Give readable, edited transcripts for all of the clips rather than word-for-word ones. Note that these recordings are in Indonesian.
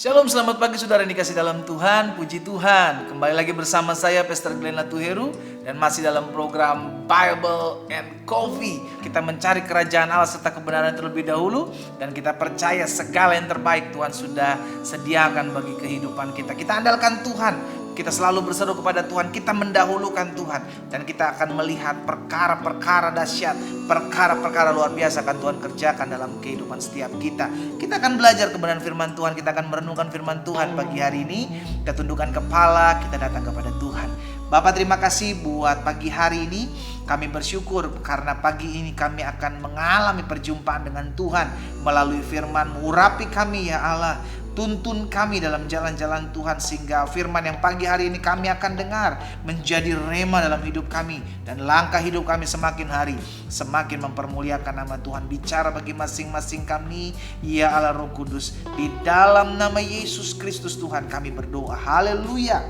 Shalom, selamat pagi saudara yang dikasih dalam Tuhan, puji Tuhan. Kembali lagi bersama saya Pastor Glenn Latuheru dan masih dalam program Bible and Coffee. Kita mencari kerajaan Allah serta kebenaran terlebih dahulu dan kita percaya segala yang terbaik Tuhan sudah sediakan bagi kehidupan kita. Kita andalkan Tuhan. Kita selalu berseru kepada Tuhan, kita mendahulukan Tuhan. Dan kita akan melihat perkara-perkara dahsyat, perkara-perkara luar biasa akan Tuhan kerjakan dalam kehidupan setiap kita. Kita akan belajar kebenaran firman Tuhan, kita akan merenungkan firman Tuhan pagi hari ini. Kita tundukkan kepala, kita datang kepada Tuhan. Bapak, terima kasih buat pagi hari ini. Kami bersyukur karena pagi ini kami akan mengalami perjumpaan dengan Tuhan melalui firman. Urapi kami ya Allah, tuntun kami dalam jalan-jalan Tuhan, sehingga firman yang pagi hari ini kami akan dengar menjadi rema dalam hidup kami, dan langkah hidup kami semakin hari semakin mempermuliakan nama Tuhan. Bicara bagi masing-masing kami ya Allah Roh Kudus, di dalam nama Yesus Kristus Tuhan kami berdoa. Haleluya,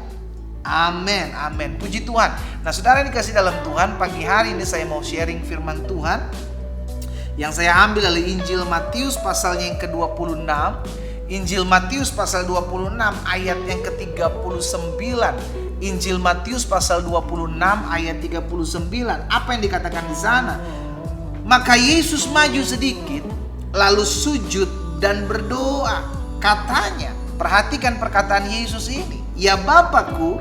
amin, amin, puji Tuhan. Nah saudara yang dikasih dalam Tuhan, pagi hari ini saya mau sharing firman Tuhan yang saya ambil dari Injil Matius pasalnya yang ke-26. Injil Matius pasal 26 ayat yang ke-39. Injil Matius pasal 26 ayat 39. Apa yang dikatakan di sana? Maka Yesus maju sedikit, lalu sujud dan berdoa. Katanya, perhatikan perkataan Yesus ini. Ya Bapakku,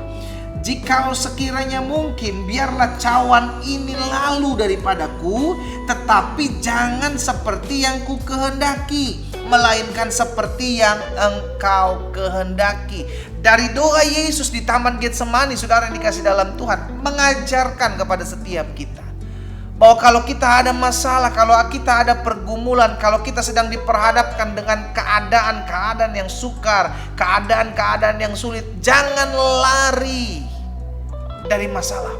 jikalau sekiranya mungkin, biarlah cawan ini lalu daripadaku, tetapi jangan seperti yang ku kehendaki, melainkan seperti yang engkau kehendaki. Dari doa Yesus di Taman Getsemani, saudara yang dikasih dalam Tuhan, mengajarkan kepada setiap kita bahwa kalau kita ada masalah, kalau kita ada pergumulan, kalau kita sedang diperhadapkan dengan keadaan-keadaan yang sukar, keadaan-keadaan yang sulit, jangan lari dari masalah.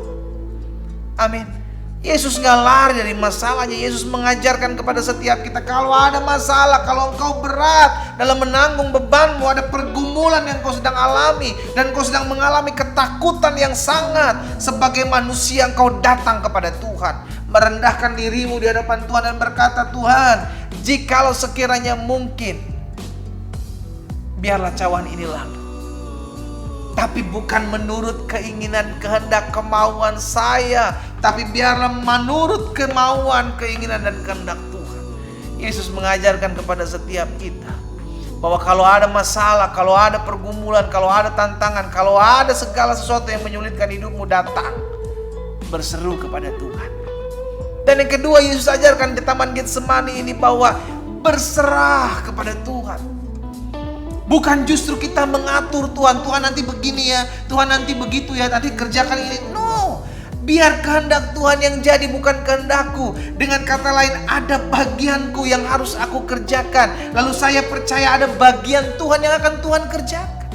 Amin. Yesus gak lari dari masalahnya. Yesus mengajarkan kepada setiap kita, kalau ada masalah, kalau engkau berat dalam menanggung bebanmu, ada pergumulan yang kau sedang alami, dan kau sedang mengalami ketakutan yang sangat, sebagai manusia engkau datang kepada Tuhan, merendahkan dirimu di hadapan Tuhan dan berkata, Tuhan, jikalau sekiranya mungkin, biarlah cawan ini lalu, tapi bukan menurut keinginan, kehendak, kemauan saya, tapi biarlah menurut kemauan, keinginan, dan kehendak Tuhan. Yesus mengajarkan kepada setiap kita bahwa kalau ada masalah, kalau ada pergumulan, kalau ada tantangan, kalau ada segala sesuatu yang menyulitkan hidupmu, datang berseru kepada Tuhan. Dan yang kedua, Yesus ajarkan di Taman Getsemani ini bahwa berserah kepada Tuhan. Bukan justru kita mengatur Tuhan, Tuhan nanti begini ya, Tuhan nanti begitu ya, nanti kerjakan ini. No, biar kehendak Tuhan yang jadi, bukan kehendakku. Dengan kata lain, ada bagianku yang harus aku kerjakan. Lalu saya percaya ada bagian Tuhan yang akan Tuhan kerjakan.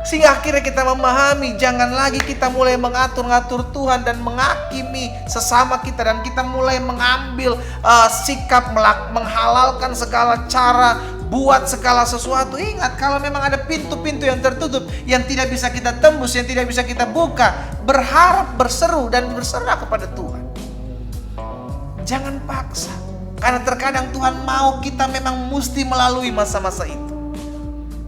Sehingga akhirnya kita memahami, jangan lagi kita mulai mengatur-ngatur Tuhan dan menghakimi sesama kita, dan kita mulai mengambil sikap menghalalkan segala cara, buat segala sesuatu. Ingat, kalau memang ada pintu-pintu yang tertutup, yang tidak bisa kita tembus, yang tidak bisa kita buka, berharap, berseru, dan berserah kepada Tuhan. Jangan paksa, karena terkadang Tuhan mau kita memang mesti melalui masa-masa itu.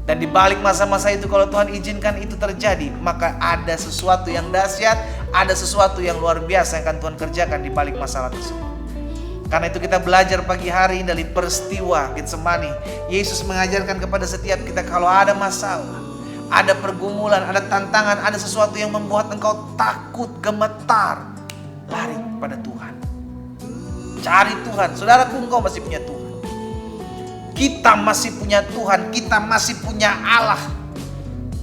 Dan di balik masa-masa itu, kalau Tuhan izinkan itu terjadi, maka ada sesuatu yang dahsyat, ada sesuatu yang luar biasa yang akan Tuhan kerjakan di balik masalah tersebut. Karena itu kita belajar pagi hari ini dari peristiwa Getsemani. Yesus mengajarkan kepada setiap kita, kalau ada masalah, ada pergumulan, ada tantangan, ada sesuatu yang membuat engkau takut, gemetar, lari kepada Tuhan. Cari Tuhan. Saudaraku, engkau masih punya Tuhan. Kita masih punya Tuhan. Kita masih punya Allah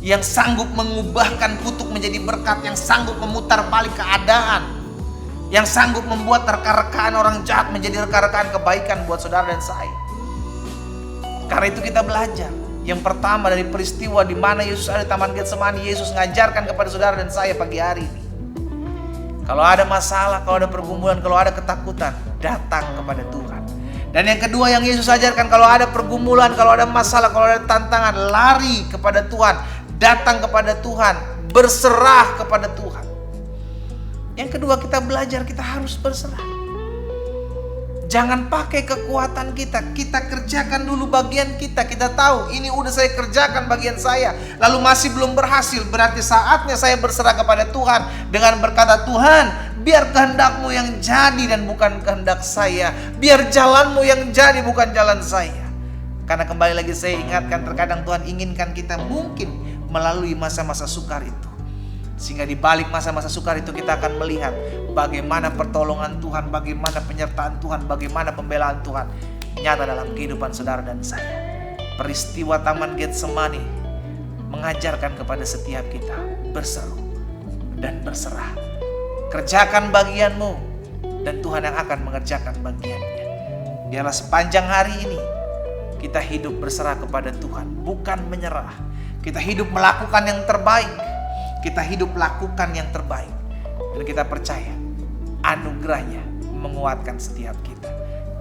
yang sanggup mengubahkan kutuk menjadi berkat, yang sanggup memutar balik keadaan, yang sanggup membuat rekan-rekan orang jahat menjadi rekan-rekan kebaikan buat saudara dan saya. Karena itu kita belajar. Yang pertama dari peristiwa di mana Yesus ada di Taman Getsemani, Yesus mengajarkan kepada saudara dan saya pagi hari ini, kalau ada masalah, kalau ada pergumulan, kalau ada ketakutan, datang kepada Tuhan. Dan yang kedua yang Yesus ajarkan, kalau ada pergumulan, kalau ada masalah, kalau ada tantangan, lari kepada Tuhan, datang kepada Tuhan, berserah kepada Tuhan. Yang kedua, kita belajar, kita harus berserah. Jangan pakai kekuatan kita. Kita kerjakan dulu bagian kita. Kita tahu ini udah saya kerjakan bagian saya, lalu masih belum berhasil. Berarti saatnya saya berserah kepada Tuhan dengan berkata, Tuhan, biar kehendak-Mu yang jadi dan bukan kehendak saya. Biar jalan-Mu yang jadi bukan jalan saya. Karena kembali lagi saya ingatkan, terkadang Tuhan inginkan kita mungkin melalui masa-masa sukar itu. Sehingga di balik masa-masa sukar itu kita akan melihat bagaimana pertolongan Tuhan, bagaimana penyertaan Tuhan, bagaimana pembelaan Tuhan nyata dalam kehidupan saudara dan saya. Peristiwa Taman Getsemani mengajarkan kepada setiap kita berseru dan berserah. Kerjakan bagianmu dan Tuhan yang akan mengerjakan bagiannya. Biarlah sepanjang hari ini kita hidup berserah kepada Tuhan, bukan menyerah. Kita hidup melakukan yang terbaik. Kita hidup lakukan yang terbaik. Dan kita percaya anugerahnya menguatkan setiap kita.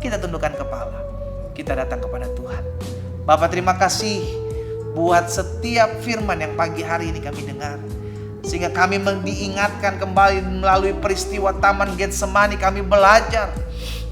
Kita tundukkan kepala. Kita datang kepada Tuhan. Bapa, terima kasih buat setiap firman yang pagi hari ini kami dengar. Sehingga kami diingatkan kembali melalui peristiwa Taman Getsemani. Kami belajar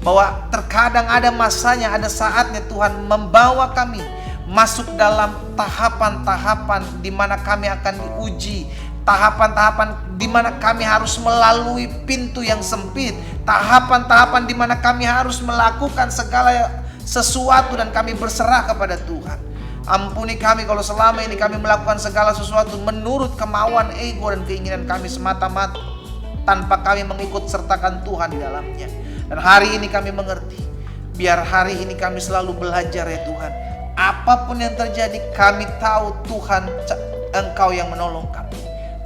bahwa terkadang ada masanya, ada saatnya Tuhan membawa kami masuk dalam tahapan-tahapan di mana kami akan diuji. Tahapan-tahapan di mana kami harus melalui pintu yang sempit. Tahapan-tahapan di mana kami harus melakukan segala sesuatu dan kami berserah kepada Tuhan. Ampuni kami kalau selama ini kami melakukan segala sesuatu menurut kemauan ego dan keinginan kami semata-mata, tanpa kami mengikut sertakan Tuhan di dalamnya. Dan hari ini kami mengerti, biar hari ini kami selalu belajar ya Tuhan. Apapun yang terjadi kami tahu Tuhan, Engkau yang menolong kami.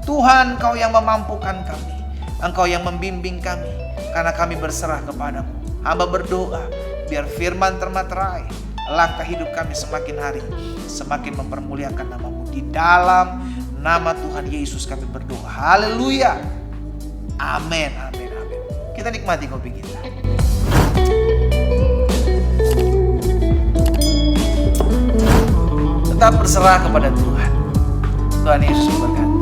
Tuhan, Engkau yang memampukan kami. Engkau yang membimbing kami. Karena kami berserah kepadamu. Hamba berdoa, biar firman termaterai. Langkah hidup kami semakin hari semakin mempermuliakan nama-Mu. Di dalam nama Tuhan Yesus kami berdoa. Haleluya. Amin, amin, amin. Kita nikmati kopi kita. Tetap berserah kepada Tuhan. Tuhan Yesus memberkati.